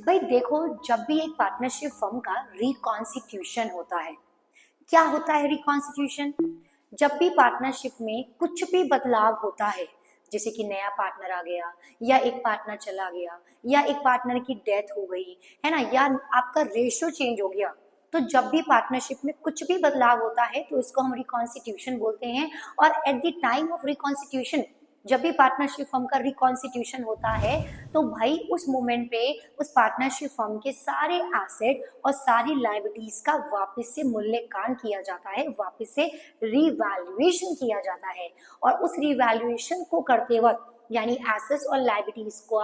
भाई देखो, जब भी एक पार्टनरशिप फर्म का रिकॉन्स्टिट्यूशन होता है, क्या होता है रिकॉन्स्टिट्यूशन? जब भी पार्टनरशिप में कुछ भी बदलाव होता है, जैसे कि नया पार्टनर आ गया, या एक पार्टनर चला गया, या एक पार्टनर की डेथ हो गई है ना, या आपका रेशियो चेंज हो गया, तो जब भी पार्टनरशिप में कुछ भी बदलाव होता है तो इसको हम रिकॉन्स्टिट्यूशन बोलते हैं। और at the time of reconstitution, जब भी पार्टनरशिप फर्म का रिकॉन्स्टिट्यूशन होता है तो भाई उस मोमेंट पे उस पार्टनरशिप फर्म के सारे एसेट और सारी लायबिलिटीज का वापस से मूल्यांकन किया जाता है, वापस से रिवैल्यूएशन किया जाता है। और उस रिवैल्यूएशन को करते वक्त, यानी एसेट्स और लायबिलिटीज को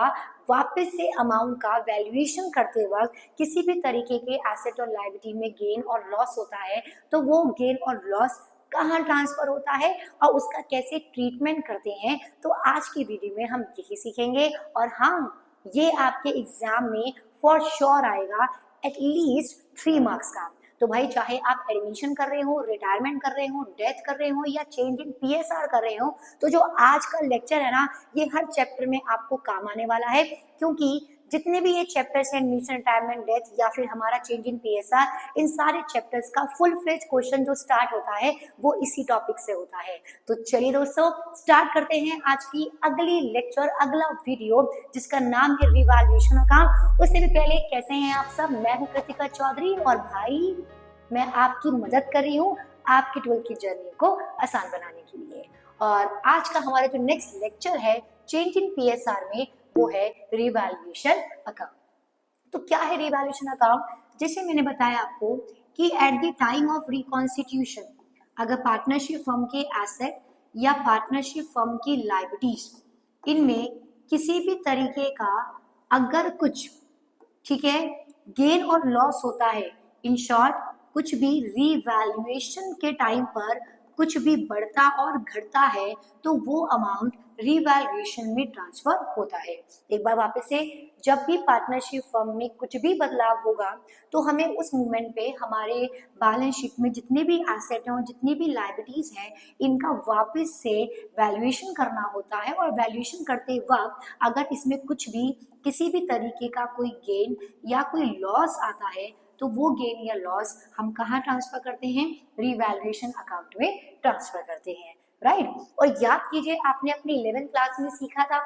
वापस से अमाउंट का वैल्यूएशन करते वक्त किसी भी तरीके के एसेट और लायबिलिटी में गेन और लॉस होता है तो वो गेन और लॉस कहाँ ट्रांसफर होता है और उसका कैसे ट्रीटमेंट करते हैं, तो आज की वीडियो में हम यही सीखेंगे। और हाँ, ये आपके एग्जाम में फॉर श्योर आएगा एटलीस्ट 3 मार्क्स का। तो भाई चाहे आप एडमिशन कर रहे हो, रिटायरमेंट कर रहे हो, डेथ कर रहे हो, या चेंज इन पीएसआर कर रहे हो, तो जो आज का लेक्चर है ना, ये हर चैप्टर में आपको काम आने वाला है। क्योंकि जितने भी ये चैप्टर्स हैं, एडमिशन, रिटायरमेंट, डेथ या फिर हमारा चेंज इन पीएसआर, इन सारे चैप्टर्स का फुल फ्लेज क्वेश्चन जो स्टार्ट होता है वो इसी टॉपिक से होता है। तो चलिए दोस्तों, स्टार्ट करते हैं आज की अगली लेक्चर, अगला वीडियो, जिसका नाम है रिवैल्यूएशन अकाउंट। उससे भी पहले कैसे हैं आप सब? मैं हूं कृतिका चौधरी और भाई मैं आपकी मदद कर रही हूँ आपकी 12th की जर्नी को आसान बनाने के लिए। और आज का हमारा जो नेक्स्ट लेक्चर है चेंज इन पीएसआर में, वो है रिवैल्यूएशन अकाउंट। तो क्या है रिवैल्यूएशन अकाउंट? जैसे मैंने बताया आपको कि at the time of reconstitution, अगर पार्टनरशिप फर्म के एसेट या पार्टनरशिप फर्म की लायबिलिटीज, इनमें किसी भी तरीके का अगर कुछ, ठीक है, गेन और लॉस होता है, इन शॉर्ट कुछ भी रिवैल्यूएशन के टाइम पर कुछ भी बढ़ता और घटता है, तो वो अमाउंट रिवैल्यूएशन में ट्रांसफर होता है। एक बार वापस से, जब भी पार्टनरशिप फर्म में कुछ भी बदलाव होगा तो हमें उस मोमेंट पे हमारे बैलेंस शीट में जितने भी एसेट हैं और जितनी भी लायबिलिटीज हैं, इनका वापस से वैल्यूएशन करना होता है। और वैल्यूएशन करते वक्त अगर इसमें कुछ भी किसी भी तरीके का कोई गेन या कोई लॉस आता है, तो वो गेन या लॉस हम कहाँ ट्रांसफर करते हैं? रिवैल्यूएशन अकाउंट में ट्रांसफर करते हैं, राइट। और याद कीजिए, आपने अपनी 11th क्लास में सीखा था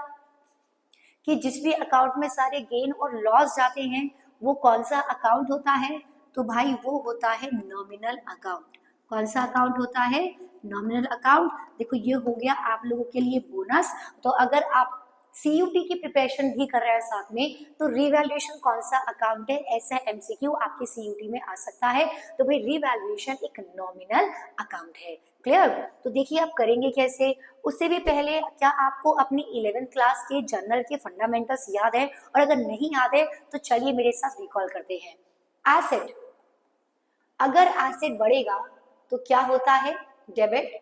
कि जिस भी अकाउंट में सारे गेन और लॉस जाते हैं वो कौन सा अकाउंट होता है? तो भाई वो होता है नॉमिनल अकाउंट। कौन सा अकाउंट होता है? Nominal account. देखो, ये हो गया आप लोगों के लिए बोनस। तो अगर आप सीयूटी की प्रिपरेशन भी कर रहे हैं साथ में, तो रिवैल्यूएशन कौन सा अकाउंट है, ऐसा एमसीक्यू आपके सीयूटी में आ सकता है। तो भाई रिवैल्यूएशन एक नॉमिनल अकाउंट है। क्लियर? तो देखिए आप करेंगे कैसे। उससे भी पहले, क्या आपको अपनी 11th क्लास के जर्नल के फंडामेंटल्स याद है? और अगर नहीं याद है तो चलिए मेरे साथ रिकॉल करते हैं। एसेट, अगर एसेट बढ़ेगा तो क्या होता है? डेबिट।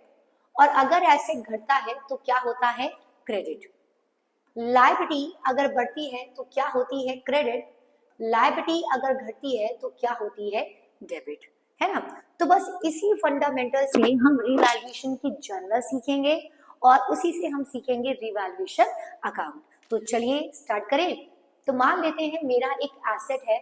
और अगर एसेट घटता है तो क्या होता है? क्रेडिट। लायबिलिटी अगर बढ़ती है तो क्या होती है? क्रेडिट। लायबिलिटी अगर घटती है तो क्या होती है? डेबिट, है ना। तो बस इसी फंडामेंटल से हम रिवैल्यूएशन की जर्नल सीखेंगे और उसी से हम सीखेंगे रिवैल्यूएशन अकाउंट। तो चलिए स्टार्ट करें। तो मान लेते हैं मेरा एक एसेट है,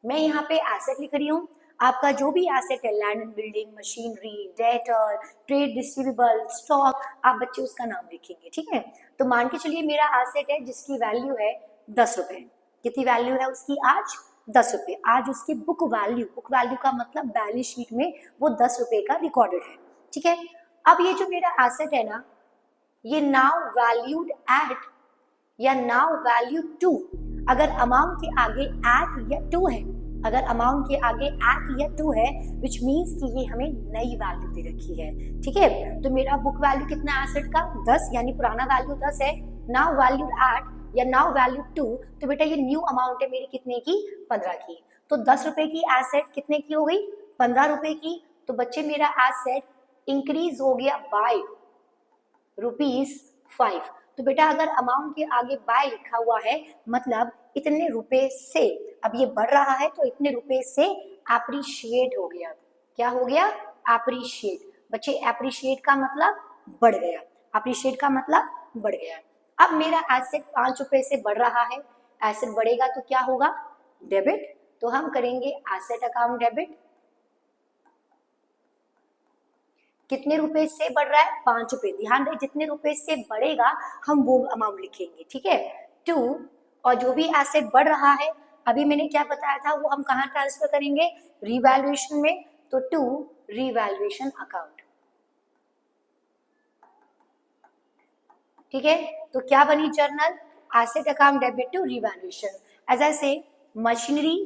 मैं यहाँ पे एसेट लिख रही हूँ। आपका जो भी एसेट है, land and building, machinery, debtor, trade receivable, stock, आप बच्चे उसका नाम लिखेंगे, ठीक है। तो मान के चलिए मेरा एसेट है जिसकी वैल्यू है 10 रुपए। कितनी वैल्यू है उसकी आज? 10 रुपए। आज उसकी बुक वैल्यू का मतलब बैलेंस शीट में वो 10 रुपए का रिकॉर्डेड है, ठीक है। अब ये जो मेरा एसेट है ना, ये नाउ वैल्यूड एट या नाउ वैल्यू टू, अगर अमाउंट के आगे एट या टू है, अगर अमाउंट के आगे एट या टू है, विच मीन्स कि ये हमें नई वैल्यू दे रखी है, ठीक है। तो मेरा बुक वैल्यू कितना एसेट का? 10, यानी पुराना वैल्यू 10 है। नाउ वैल्यू एट या नाउ वैल्यू टू, तो बेटा ये न्यू अमाउंट है मेरी कितने की? 15 की। तो 10 रुपए की एसेट कितने की हो गई? 15 रुपए की। तो बच्चे मेरा एसेट इंक्रीज हो गया बाय ₹5। तो बेटा अगर अमाउंट के आगे बाय लिखा हुआ है, मतलब इतने रुपए से, अब ये बढ़ रहा है तो इतने रुपए से एप्रिशिएट हो गया। क्या हो गया? एप्रिशिएट। बच्चे एप्रिशिएट का मतलब बढ़ गया, एप्रिशिएट का मतलब बढ़ गया। अब मेरा एसेट 5 रुपए से बढ़ रहा है, एसेट बढ़ेगा तो क्या होगा, डेबिट। तो हम करेंगे एसेट अकाउंट डेबिट। कितने रुपए से बढ़ रहा है, 5 रुपए। ध्यान रहे जितने रुपए से बढ़ेगा हम वो अमाउंट लिखेंगे, ठीक है। 2, और जो भी एसेट बढ़ रहा है अभी मैंने क्या बताया था वो हम कहाँ ट्रांसफर करेंगे, रिवैल्यूएशन में। तो 2 रिवैल्यूएशन अकाउंट, ठीक है। तो क्या बनी journal, asset account debit to revaluation. As I say machinery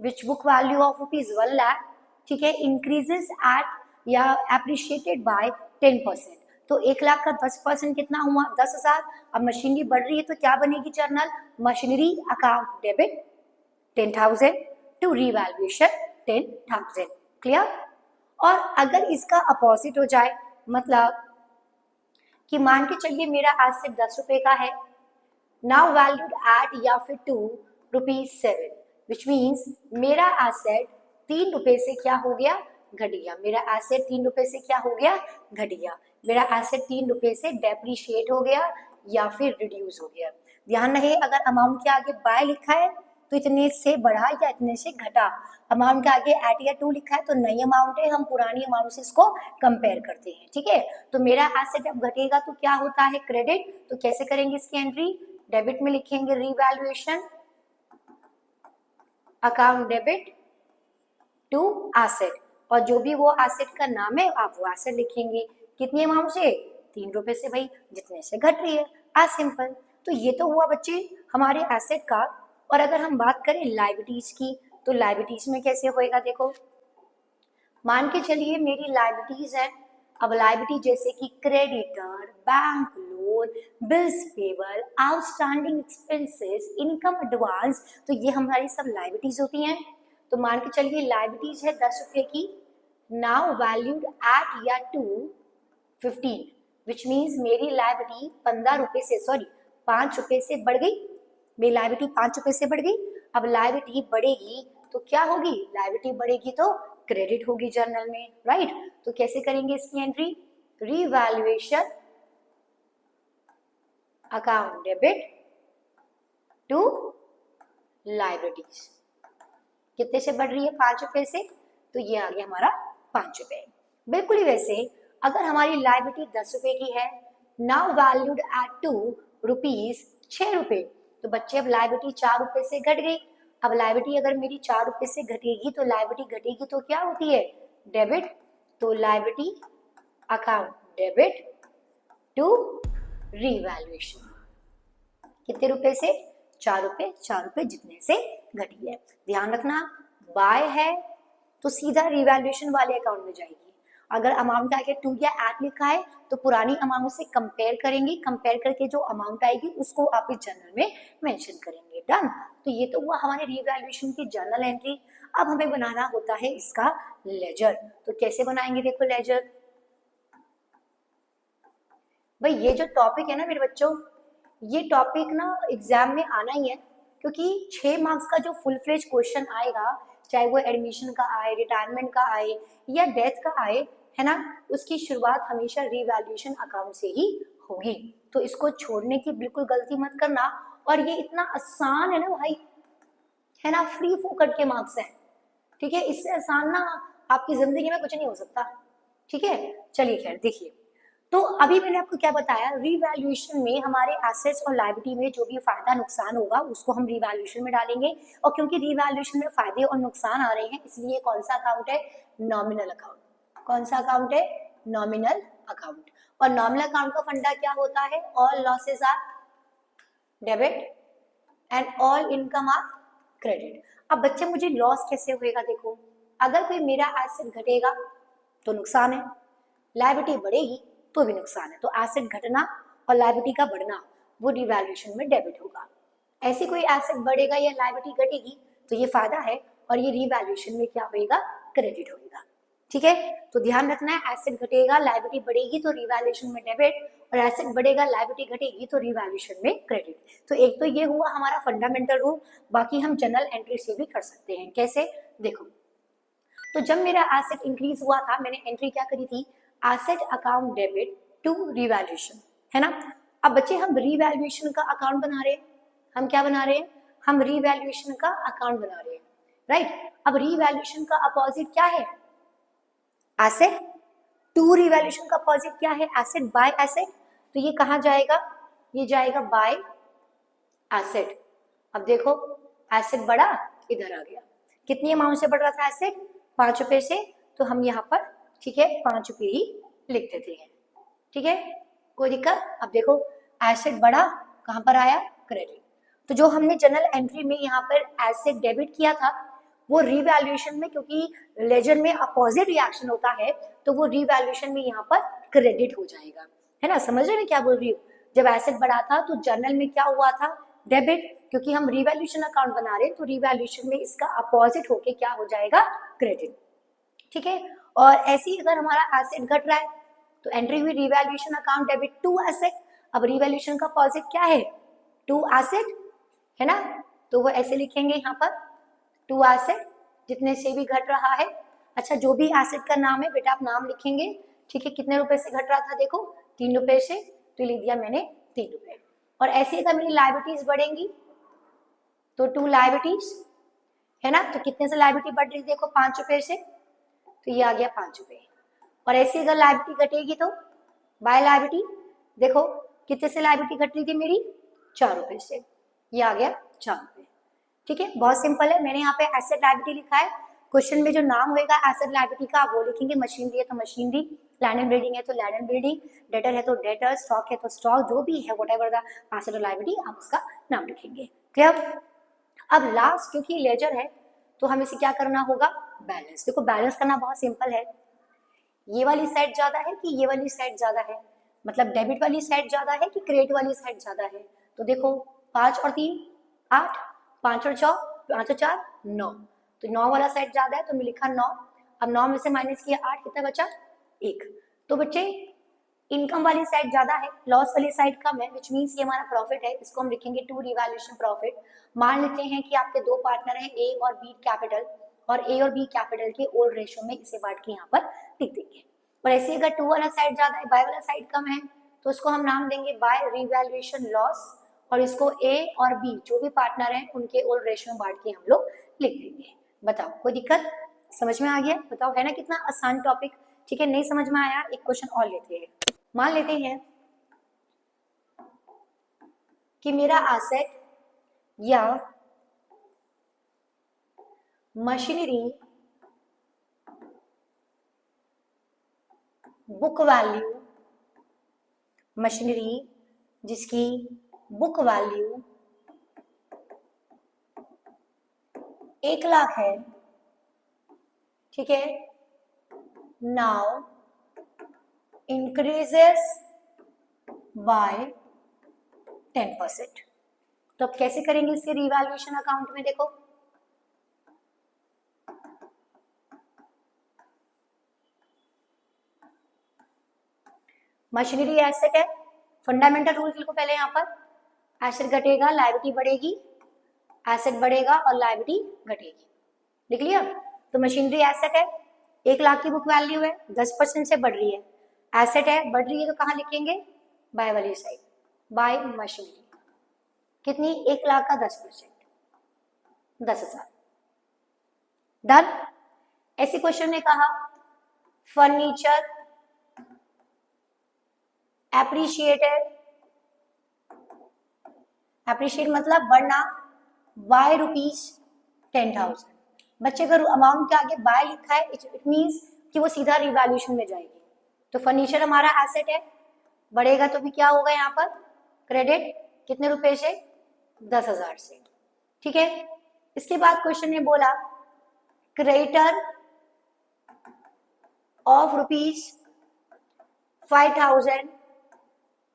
which book value of ₹1 lakh, ठीक है, इंक्रीजेस एट या एप्रिशिएटेड बाय 10%। तो 1 लाख का 10% कितना हुआ, 10,000। अब मशीनरी बढ़ रही है तो क्या बनेगी journal, machinery account debit 10,000 to revaluation 10,000। Clear. और अगर इसका अपोजिट हो जाए, मतलब कि मान के चलिए मेरा एसेट 10 रुपए का है, नाउ वैल्यूड एट या फिर टू ₹7, विच मीन्स मेरा एसेट 3 रुपए से क्या हो गया, घट गया। मेरा एसेट 3 रुपए से क्या हो गया, घट गया। मेरा एसेट 3 रुपए से डेप्रिशिएट हो गया या फिर रिड्यूस हो गया। ध्यान रहे अगर अमाउंट के आगे बाय लिखा है तो इतने से बढ़ा या इतने से घटा, अमाउंट के आगे एट या टू लिखा है तो नई अमाउंट है, हम पुरानी अमाउंट से इसको कंपेयर करते हैं, ठीक है। तो मेरा एसेट अब घटेगा तो क्या होता है, क्रेडिट। तो कैसे करेंगे इसकी एंट्री, डेबिट में लिखेंगे revaluation account debit to asset, और जो भी वो एसेट का नाम है आप वो एसेट लिखेंगे। कितनी अमाउंट से, 3 रुपए से, भाई जितने से घट रही है, आज सिंपल। तो ये तो हुआ बच्चे हमारे एसेट का। और अगर हम बात करें लायबिलिटीज की, तो लायबिलिटीज में कैसे होएगा, देखो मान के चलिए मेरी लायबिलिटीज है। अब लायबिलिटी जैसे कि creditor, bank loan, bills payable, outstanding expenses, income advance, तो ये हमारी सब लायबिलिटीज होती हैं। तो मान के चलिए लायबिलिटीज है 10 रुपए की, नाउ वैल्यूड एट या टू 15, विच मीन्स मेरी लायबिलिटी 15 रुपए से, सॉरी 5 रुपए से बढ़ गई। मेरी लायबिलिटी 5 रुपए से बढ़ गई। अब लायबिलिटी बढ़ेगी तो क्या होगी, लायबिलिटी बढ़ेगी तो क्रेडिट होगी जर्नल में, राइट। तो कैसे करेंगे इसकी entry, revaluation account debit to liabilities. कितने से बढ़ रही है, 5 रुपए से, तो ये आ गया हमारा 5 रुपए। बिल्कुल ही वैसे अगर हमारी लायबिलिटी 10 रुपए की है, now valued at two rupees 6 रुपए, तो बच्चे अब लायबिलिटी 4 रुपए से घट गई। अब लायबिलिटी अगर मेरी 4 रुपए से घटेगी तो लायबिलिटी घटेगी तो क्या होती है, डेबिट। तो liability account debit to revaluation, कितने रुपए से, 4 रुपए, 4 रुपए जितने से घटी है। ध्यान रखना बाय है तो सीधा रिवैल्यूएशन वाले अकाउंट में जाएगी। अगर अमाउंट आगे 2 या 8 लिखा है तो पुरानी अमाउंट से कंपेयर करेंगे, कंपेयर करके जो अमाउंट आएगी उसको आप इस जर्नल में मेंशन करेंगे। डन। तो ये तो हुआ हमारे रिवैल्यूएशन की जर्नल एंट्री। अब हमें बनाना होता है इसका लेजर। तो कैसे बनाएंगे, देखो लेजर। भाई ये जो टॉपिक है ना मेरे बच्चों, ये टॉपिक ना एग्जाम में आना ही है, क्योंकि 6 मार्क्स का जो फुल फ्लेज क्वेश्चन आएगा, चाहे वो एडमिशन का आए, रिटायरमेंट का आए या डेथ का आए, है ना, उसकी शुरुआत हमेशा रिवैल्यूएशन अकाउंट से ही होगी। तो इसको छोड़ने की बिल्कुल गलती मत करना। और ये इतना आसान है ना भाई, है ना, फ्री फोकट के मार्क्स हैं, ठीक है। इससे आसान ना आपकी जिंदगी में कुछ नहीं हो सकता, ठीक है। चलिए खैर देखिए, तो अभी मैंने आपको क्या बताया, रिवैल्यूएशन में हमारे एसेट्स और लायबिलिटी में जो भी फायदा नुकसान होगा उसको हम रिवैल्यूएशन में डालेंगे। और क्योंकि रिवैल्यूएशन में फायदे और नुकसान आ रहे हैं, इसलिए कौन सा अकाउंट है, नॉमिनल अकाउंट। कौन सा अकाउंट है, नॉमिनल अकाउंट। और नॉमिनल अकाउंट का फंडा क्या होता है, all losses are debit and all income are credit. अब बच्चे मुझे लॉस कैसे होएगा, देखो अगर कोई मेरा एसेट घटेगा तो नुकसान है, लायबिलिटी बढ़ेगी तो भी नुकसान है। तो एसेट घटना और लायबिलिटी का बढ़ना वो रिवैल्यूएशन में डेबिट होगा। ऐसी कोई एसेट बढ़ेगा या लायबिलिटी घटेगी तो ये फायदा है, और ये रिवैल्यूएशन में क्या होगा, क्रेडिट होगा, ठीक है। तो ध्यान रखना है, एसेट घटेगा लायबिलिटी बढ़ेगी तो रिवैल्यूएशन में डेबिट, और एसेट बढ़ेगा लायबिलिटी घटेगी तो रिवैल्यूएशन में क्रेडिट। तो एक तो ये हुआ हमारा फंडामेंटल रूल। बाकी हम जनरल एंट्री से भी कर सकते हैं। कैसे, देखो तो जब मेरा एसेट इंक्रीज हुआ था, मैंने एंट्री क्या करी थी, asset account debit to revaluation, है ना। अब बच्चे हम रिवैल्यूएशन का अकाउंट बना रहे हैं, हम क्या बना रहे हैं, हम रीवैल्यूएशन का अकाउंट बना रहे हैं, राइट। अब रीवैल्यूएशन का अपोजिट क्या है? एसेट। टू रीवैल्यूएशन का अपोजिट क्या है? Asset bye asset. तो ये कहाँ जाएगा? ये जाएगा बाय एसेट। अब देखो एसेट बढ़ा, इधर आ गया। कितनी अमाउंट से बढ़ रहा था एसेट? 5 रुपए से। तो हम यहाँ पर ठीक है 5 रुपए ही लिख देते हैं, ठीक है, कोई दिक्कत? अब देखो एसेट बढ़ा, कहाँ पर आया? क्रेडिट। तो जो हमने जनरल एंट्री में यहाँ पर एसेट डेबिट किया था, वो रीवैल्यूएशन में, क्योंकि लेजर में अपोजिट रिएक्शन होता है, तो वो रीवैल्यूएशन में यहाँ पर क्रेडिट हो जाएगा, है ना। समझ रहे मैं क्या बोल रही हूँ? जब एसेट बढ़ा था तो जनरल में क्या हुआ था? डेबिट। क्योंकि हम रीवैल्यूएशन अकाउंट बना रहे हैं तो रीवैल्यूएशन में इसका अपोजिट होके क्या हो जाएगा? क्रेडिट, ठीक है। और ऐसे ही अगर हमारा एसेट घट रहा है तो एंट्री हुई revaluation account debit to asset. अब रीवैल्यूएशन का अपोजिट क्या है? टू एसेट, है ना। तो वो ऐसे लिखेंगे यहाँ पर टू एसेट, जितने से भी घट रहा है। अच्छा, जो भी एसेट का नाम है बेटा आप नाम लिखेंगे, ठीक है। कितने रुपए से घट रहा था? देखो 3 रुपए से, तो लिख दिया मैंने 3 रुपए। और ऐसे अगर मेरी लायबिलिटीज बढ़ेंगी तो टू लायबिलिटीज, है ना। तो कितने से लायबिलिटी बढ़ रही? देखो 5 रुपए से, तो ये आ गया 5 रुपए। और ऐसे अगर लायबिलिटी घटेगी तो बाय लायबिलिटी, देखो कितने से लायबिलिटी घट रही थी मेरी? 4 रुपए से, ये आ गया 4 रुपए, ठीक है। बहुत सिंपल है। मैंने यहाँ पे एसेट लायबिलिटी लिखा है। क्वेश्चन में जो नाम होगा एसेट लायबिलिटी का आप वो लिखेंगे। मशीनरी है तो मशीनरी, लैंड एंड बिल्डिंग है तो लैंड एंड बिल्डिंग, डेटर है तो डेटर, स्टॉक है तो स्टॉक, जो भी है व्हाटएवर द एसेट लायबिलिटी आप उसका नाम लिखेंगे, क्लियर। अब लास्ट क्योंकि लेजर है तो हमें इसे क्या करना होगा? बैलेंस। देखो बैलेंस करना बहुत सिंपल है। ये वाली साइड ज्यादा है कि ये वाली साइड ज्यादा है? मतलब डेबिट वाली साइड ज्यादा है कि क्रेडिट वाली साइड ज्यादा है? तो देखो 5 और 3 8, 5 और 4 9, तो 9 वाला साइड ज्यादा है तो मैं लिखा 9। अब 9 में से माइनस किया 8, कितना बचा? 1। तो बच्चे इनकम वाली साइड ज्यादा है, लॉस वाली साइड कम है, विच मीन्स ये हमारा प्रॉफिट है। इसको हम लिखेंगे टू रिवैल्यूएशन प्रॉफिट। मान लेते हैं कि आपके दो पार्टनर हैं ए और बी कैपिटल, और ए और बी कैपिटल के ओल्ड रेशियो में इसे बांट के यहाँ पर लिख देंगे। और ऐसे अगर टू वाला साइड ज्यादा है, बाय वाला साइड कम है, तो उसको हम नाम देंगे बाय रिवैल्यूएशन लॉस। और इसको ए और बी जो भी पार्टनर हैं उनके ओल्ड रेशियो में बांट के हम लोग लिख देंगे। बताओ कोई दिक्कत? समझ में आ गया? बताओ, है ना कितना आसान टॉपिक, ठीक है। नहीं समझ में आया एक क्वेश्चन और लेते हैं। मान लेते हैं कि मेरा एसेट या मशीनरी बुक वैल्यू, मशीनरी जिसकी बुक वैल्यू 1 लाख है, ठीक है, नाउ इंक्रीजेस बाय 10%। तो अब कैसे करेंगे इसके रिवैल्यूएशन अकाउंट में? देखो मशीनरी एसेट है, फंडामेंटल रूल लिखो पहले। यहाँ पर एसेट घटेगा लायबिलिटी बढ़ेगी, एसेट बढ़ेगा और लायबिलिटी घटेगी, लिख लिया। तो मशीनरी एसेट है, 1 लाख की बुक वैल्यू है, 10% से बढ़ रही है, एसेट है बढ़ रही है, तो कहाँ लिखेंगे? बाय वाली साइड, बाय मशीनरी। कितनी? 1 लाख का 10%, 10,000। डन। ऐसे क्वेश्चन ने कहा फर्नीचर एप्रिशिएटेड, एप्रिशिएट मतलब बढ़ना, बाय ₹10,000। बच्चे अगर अमाउंट के आगे बाय लिखा है इट मींस कि वो सीधा रिवैल्यूएशन में जाएगी। तो फर्नीचर हमारा एसेट है, बढ़ेगा तो भी क्या होगा यहाँ पर? क्रेडिट। कितने रुपए से? 10,000 से, ठीक है। इसके बाद क्वेश्चन ने बोला creditor of ₹5,000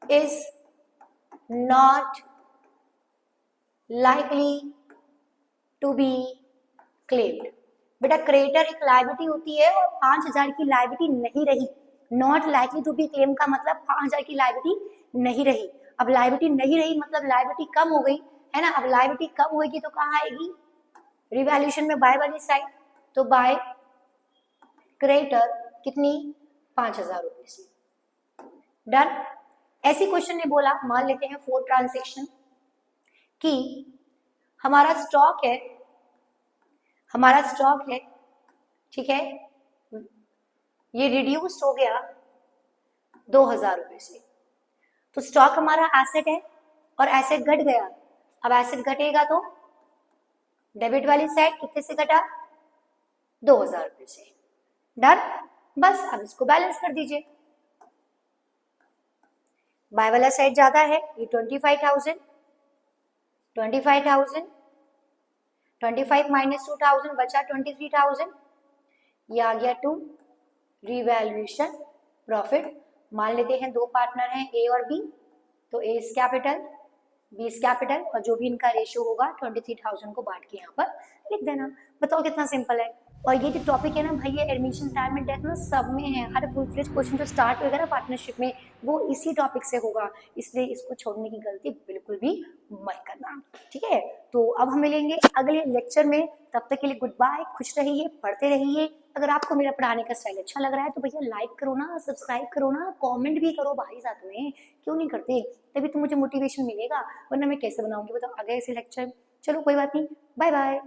is not likely to be claimed. बेटा क्रेडिटर एक लायबिलिटी होती है और 5,000 की लायबिलिटी नहीं रही। Not likely to be claim का मतलब 5,000 की लायबिलिटी नहीं रही। अब लायबिलिटी नहीं रही मतलब लायबिलिटी कम हो गई, है ना। अब लायबिलिटी कम होगी तो कहाँ आएगी? रिवैल्यूएशन में बाय वाली साइड। तो बाय क्रेडिटर कितनी? 5,000 रुपए से। डन। ऐसी क्वेश्चन ने बोला मान लेते हैं 4 ट्रांजेक्शन की हमारा स्टॉक है, हमारा स्टॉक है, ठीक है, ये रिड्यूस्ड हो गया 2000 रुपए से। तो स्टॉक हमारा एसेट है और एसेट घट गया। अब एसेट घटेगा तो डेबिट वाली साइड कितने से घटा, 2000 रुपए से। डन, बस अब इसको बैलेंस कर दीजिए। बाय वाला साइड ज्यादा है, ये 25,000, 25 माइनस 2000 बचा 23,000, ये आ गया टू रिवैल्यूएशन प्रॉफिट। मान लेते हैं दो पार्टनर हैं ए और बी, तो A is capital, B is capital, और जो भी इनका रेशियो होगा 23,000 को बांट के यहाँ पर लिख देना। बताओ कितना सिंपल है। और ये जो टॉपिक है ना भाई, ये एडमिशन टाइम में डेथ ना सब में है, हर फुल फ्लेज क्वेश्चन जो स्टार्ट होगा ना पार्टनरशिप में वो इसी टॉपिक से होगा, इसलिए इसको छोड़ने की गलती बिल्कुल भी मत करना, ठीक है। तो अब हम मिलेंगे अगले लेक्चर में, तब तक के लिए गुड बाय, खुश रहिए, पढ़ते रहिए। अगर आपको मेरा पढ़ाने का स्टाइल अच्छा लग रहा है तो भैया लाइक करो ना, सब्सक्राइब करो ना, कमेंट भी करो भाई साथ में, क्यों नहीं करते, तभी तो मुझे मोटिवेशन मिलेगा, वरना मैं कैसे बनाऊंगी बताओ आगे ऐसे लेक्चर। चलो कोई बात नहीं, बाय बाय।